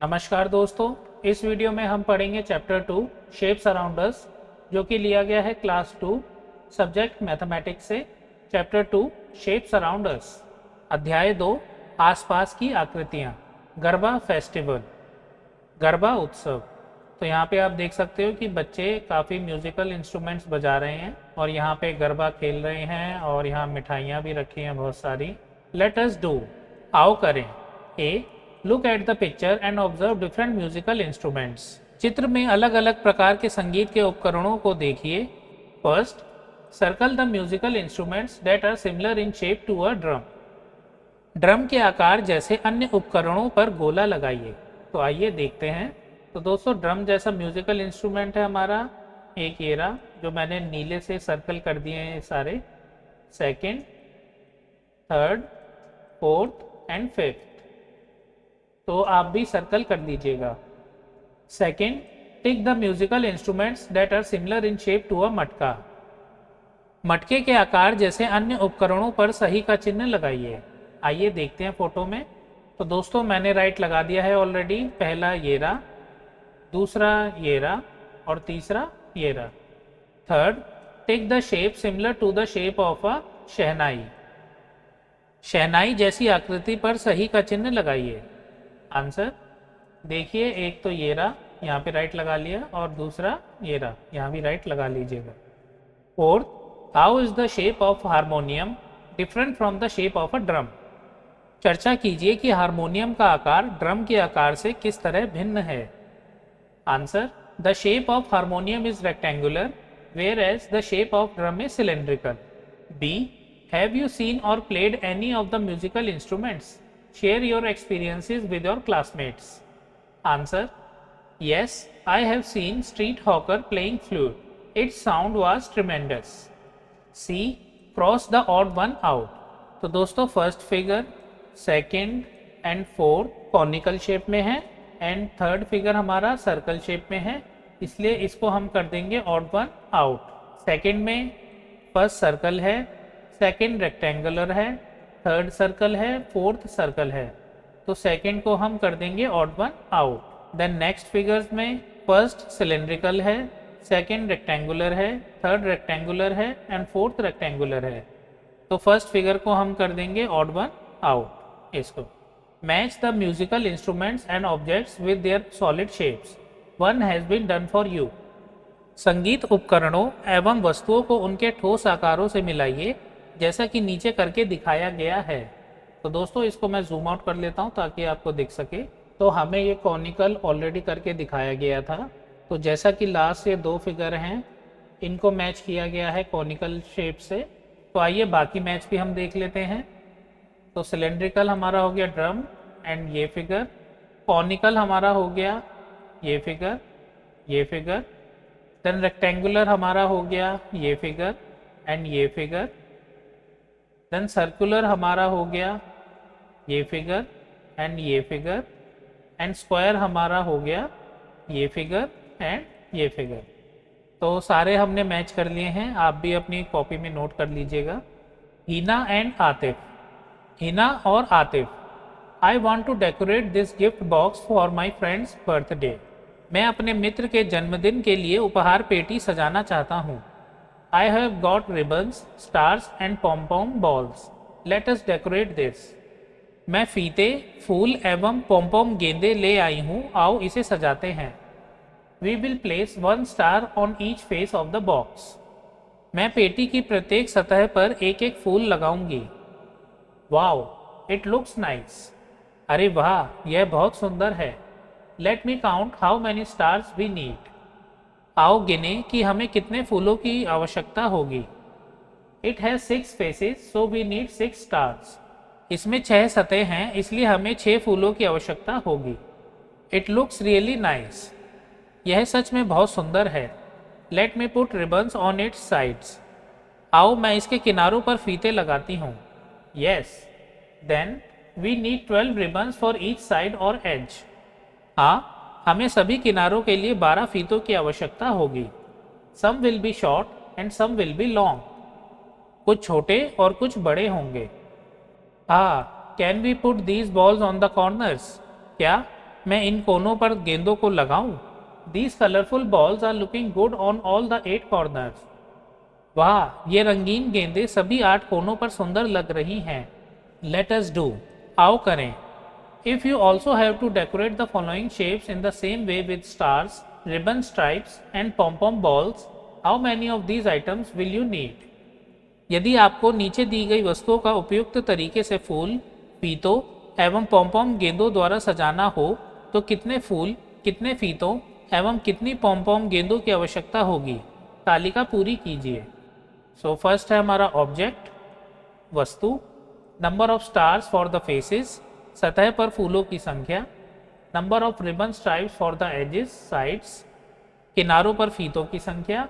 नमस्कार दोस्तों, इस वीडियो में हम पढ़ेंगे चैप्टर 2 शेप्स अराउंड अस, जो कि लिया गया है क्लास 2 सब्जेक्ट मैथमेटिक्स से। चैप्टर 2 शेप्स अराउंड अस, अध्याय 2 आसपास की आकृतियाँ। गरबा फेस्टिवल, गरबा उत्सव। तो यहाँ पे आप देख सकते हो कि बच्चे काफ़ी म्यूजिकल इंस्ट्रूमेंट्स बजा रहे हैं और यहाँ पे गरबा खेल रहे हैं और यहाँ मिठाइयाँ भी रखी हैं बहुत सारी। लेट अस डू, आओ करें। A, look at the picture and observe different musical instruments. चित्र में अलग अलग प्रकार के संगीत के उपकरणों को देखिए। First, circle the musical instruments that are similar in shape to a drum. Drum के आकार जैसे अन्य उपकरणों पर गोला लगाइए। तो आइए देखते हैं। तो दोस्तों, ड्रम जैसा म्यूजिकल इंस्ट्रूमेंट है हमारा एक ये रहा, जो मैंने नीले से सर्कल कर दिए हैं सारे। Second, third, fourth and fifth, तो आप भी सर्कल कर दीजिएगा। Second, tick the musical instruments that are similar in shape to a matka. मटके के आकार जैसे अन्य उपकरणों पर सही का चिन्ह लगाइए। आइए देखते हैं फोटो में। तो दोस्तों, मैंने राइट लगा दिया है ऑलरेडी। पहला ये रहा, दूसरा ये रहा और तीसरा ये रहा। Third, tick the shape similar to the shape of a shehnai. शहनाई जैसी आकृति पर सही का चिन्ह लगाइए। आंसर देखिए, एक तो ये रहा, यहाँ पे राइट लगा लिया, और दूसरा ये रहा, यहाँ भी राइट लगा लीजिएगा। Fourth, how is the shape of harmonium different from the shape of a drum. चर्चा कीजिए कि हारमोनियम का आकार ड्रम के आकार से किस तरह भिन्न है। Answer, the shape of harmonium is rectangular where as the shape of drum is cylindrical. B, have you seen और played any of the musical instruments? Share your experiences with your classmates. Answer, yes, I have seen street hawker playing flute. Its sound was tremendous. C, cross the odd one out. तो दोस्तों, first figure, second and fourth conical shape में है and third figure हमारा circle shape में है, इसलिए इसको हम कर देंगे ऑड वन आउट। सेकंड में फर्स्ट सर्कल है, सेकंड रेक्टेंगुलर है, थर्ड सर्कल है, फोर्थ सर्कल है, तो सेकंड को हम कर देंगे odd one out. Then next figures में फर्स्ट सिलेंड्रिकल है, सेकंड रेक्टेंगुलर है, थर्ड रेक्टेंगुलर है एंड फोर्थ रेक्टेंगुलर है, तो फर्स्ट फिगर को हम कर देंगे ऑड वन आउट। इसको match the musical instruments and objects with their solid shapes. One has been done for you. संगीत उपकरणों एवं वस्तुओं को उनके ठोस आकारों से मिलाइए, जैसा कि नीचे करके दिखाया गया है। तो दोस्तों, इसको मैं जूम आउट कर लेता हूं ताकि आपको दिख सके। तो हमें ये कॉनिकल ऑलरेडी करके दिखाया गया था, तो जैसा कि लास्ट ये दो फिगर हैं, इनको मैच किया गया है कॉनिकल शेप से। तो आइए बाकी मैच भी हम देख लेते हैं। तो सिलेंड्रिकल हमारा हो गया ड्रम एंड ये फिगर, कॉनिकल हमारा हो गया ये फिगर, ये फिगर, देन रेक्टेंगुलर हमारा हो गया ये फिगर एंड ये फिगर, देन सर्कुलर हमारा हो गया ये फिगर एंड ये फिगर, एंड स्क्वायर हमारा हो गया ये फिगर एंड ये फिगर। तो सारे हमने मैच कर लिए हैं, आप भी अपनी कॉपी में नोट कर लीजिएगा। हिना एंड आतिफ। हिना और Atif, I want to decorate this gift box for my friend's birthday. मैं अपने मित्र के जन्मदिन के लिए उपहार पेटी सजाना चाहता हूँ। I have got ribbons, stars and pom-pom balls. Let us decorate this. मैं फीते, फूल एवं पॉम-पॉम गेंदे ले आई हूँ, आओ इसे सजाते हैं। We will place one star on each face of the box. मैं पेटी की प्रत्येक सतह पर एक एक फूल लगाऊंगी। Wow, it looks nice. अरे वाह, यह बहुत सुंदर है। Let me count how many stars we need. आओ गिने कि हमें कितने फूलों की आवश्यकता होगी। It has 6 faces so we need 6 stars. इसमें 6 सतह हैं, इसलिए हमें 6 फूलों की आवश्यकता होगी। It looks really nice. यह सच में बहुत सुंदर है। Let me put ribbons on its sides. आओ मैं इसके किनारों पर फीते लगाती हूँ। Yes, then we need 12 ribbons for each side और एज। हाँ, हमें सभी किनारों के लिए 12 फीतों की आवश्यकता होगी। Some will be short and some will be long. कुछ छोटे और कुछ बड़े होंगे। Can we put these balls on the corners? क्या मैं इन कोनों पर गेंदों को लगाऊं? These colorful balls are looking good on all the 8 corners. वाह, ये रंगीन गेंदें सभी 8 कोनों पर सुंदर लग रही हैं। Let us do. आओ करें। If you also have to decorate the following shapes in the same way with stars, ribbon stripes and pom-pom balls, how many of these items will you need? यदि आपको नीचे दी गई वस्तुओं का उपयुक्त तरीके से फूल, फीतों एवं पॉम-पॉम गेंदों द्वारा सजाना हो तो कितने फूल, कितने फीतों एवं कितनी पॉम-पॉम गेंदों की आवश्यकता होगी? तालिका पूरी कीजिए। सो फर्स्ट है हमारा ऑब्जेक्ट, वस्तु, number of stars for the faces, सतह पर फूलों की संख्या, number of ribbon stripes for the edges sides, किनारों पर फीतों की संख्या,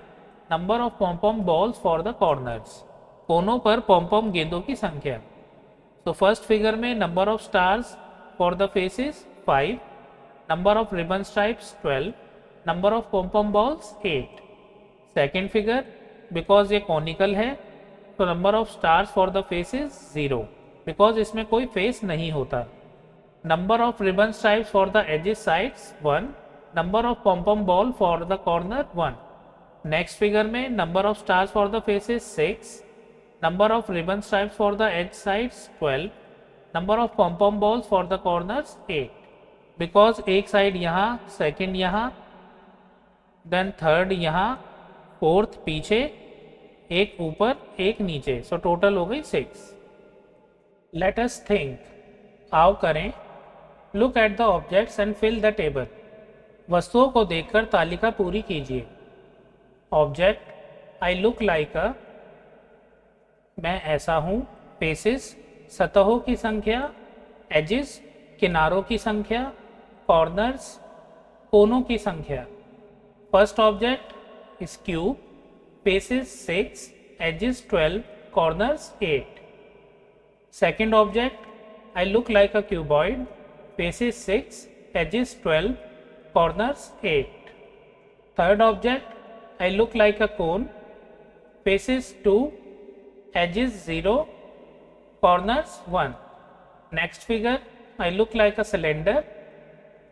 number of pom-pom balls for the corners, कोनों पर पॉम-पॉम गेंदों की संख्या। तो फर्स्ट फिगर में number of stars for the faces 5, number of ribbon stripes 12, number of pom-pom balls 8। Second figure, because ये कॉनिकल है तो number of stars for the faces 0, because इसमें कोई फेस नहीं होता। Number of ribbon stripes for the edges sides 1, number of pom-pom ball for the corner 1। Next figure में number of stars for the faces 6, number of ribbon stripes for the edge sides 12, number of pom-pom balls for the corners 8, because एक side यहाँ, second यहाँ, then third यहाँ, fourth पीछे, एक ऊपर एक नीचे, सो टोटल हो गई 6। लेट अस थिंक, आओ करें। Look at the objects and fill the table, वस्तुओं को देखकर तालिका पूरी कीजिए। Object, I look like a, मैं ऐसा हूँ, फेसेस, सतहों की संख्या, एजेस, किनारों की संख्या, कॉर्नर्स, कोनों की संख्या। First object is cube, faces 6, edges 12, corners 8। Second object, I look like a cuboid, faces 6, edges 12, corners 8। Third object, I look like a cone, faces 2, edges 0, corners 1. Next figure, I look like a cylinder,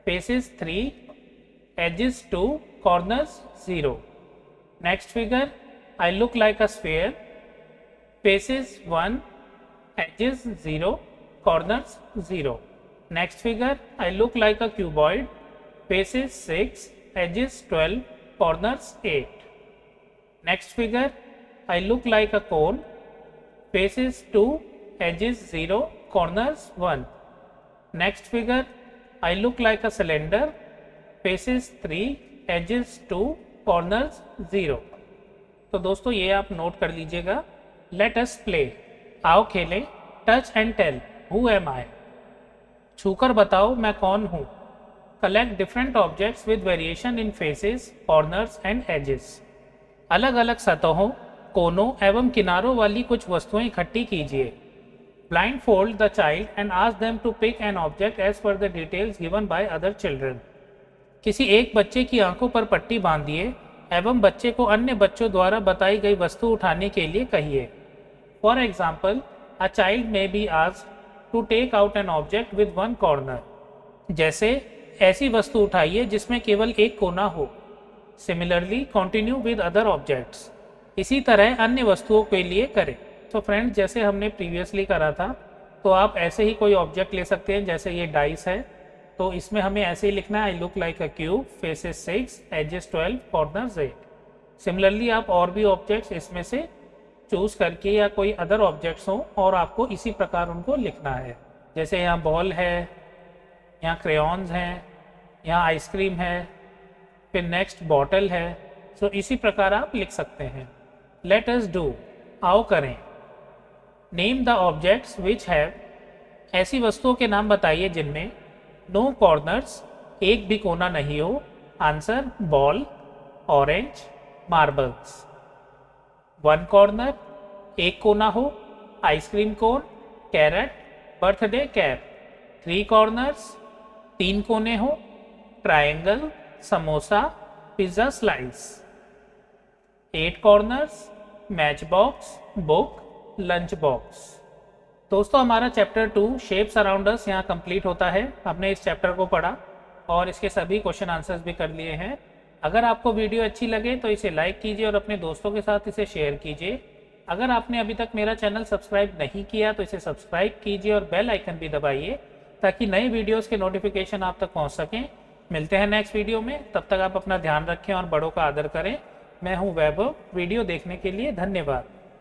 faces 3, edges 2, corners 0. Next figure, I look like a sphere, faces 1, edges 0, corners 0. Next figure, I look like a cuboid, faces 6, edges 12, corners 8. Next figure, I look like a cone, faces 2, edges 0, corners 1. Next figure, I look like a cylinder, faces 3, edges 2, corners 0. तो दोस्तों ये आप note कर लीजिएगा। Let us play, आओ खेलें। Touch and tell, who am I? छूकर बताओ मैं कौन हूँ। Collect different objects with variation in faces, corners and edges. अलग अलग सतहों, कोनों एवं किनारों वाली कुछ वस्तुएं इकट्ठी कीजिए। Blindfold the child and ask them to pick an object as per the details given by other children. किसी एक बच्चे की आंखों पर पट्टी बांधिए एवं बच्चे को अन्य बच्चों द्वारा बताई गई वस्तु उठाने के लिए कहिए। For example, a child may be asked to take out an object with one corner. जैसे ऐसी वस्तु उठाइए जिसमें केवल एक कोना हो। Similarly continue with other objects, इसी तरह अन्य वस्तुओं के लिए करें। तो फ्रेंड्स, जैसे हमने प्रीवियसली करा था, तो आप ऐसे ही कोई ऑब्जेक्ट ले सकते हैं। जैसे ये डाइस है, तो इसमें हमें ऐसे ही लिखना है, I look like a cube, faces 6, edges 12, corners 8। Similarly आप और भी ऑब्जेक्ट्स इसमें से चूज करके या कोई अदर ऑब्जेक्ट्स हों और आपको इसी प्रकार उनको लिखना है। जैसे यहाँ बॉल है, यहाँ क्रेयॉन्स हैं, यहाँ आइसक्रीम है, फिर नेक्स्ट बॉटल है। सो इसी प्रकार आप लिख सकते हैं। लेट अस डू, आओ करें। Name the objects which have, ऐसी वस्तुओं के नाम बताइए जिनमें नो कॉर्नर्स, एक भी कोना नहीं हो। Answer, ball, orange, marbles. One corner, एक कोना हो। Ice cream cone, carrot, birthday cap. Three corners, तीन कोने हो। Triangle, samosa, pizza slice. 8 corners, matchbox, book, lunch box. दोस्तों, हमारा चैप्टर 2 शेप्स अराउंड अस यहाँ कंप्लीट होता है। हमने इस चैप्टर को पढ़ा। और इसके सभी क्वेश्चन आंसर्स भी कर लिए हैं। अगर आपको वीडियो अच्छी लगे तो इसे लाइक कीजिए और अपने दोस्तों के साथ इसे शेयर कीजिए। अगर आपने अभी तक मेरा चैनल सब्सक्राइब नहीं किया तो इसे सब्सक्राइब कीजिए और बेल आइकन भी दबाइए ताकि नए वीडियोस के नोटिफिकेशन आप तक पहुंच सकें। मिलते हैं नेक्स्ट वीडियो में, तब तक आप अपना ध्यान रखें और बड़ों का आदर करें। मैं हूं वैभव। वीडियो देखने के लिए धन्यवाद।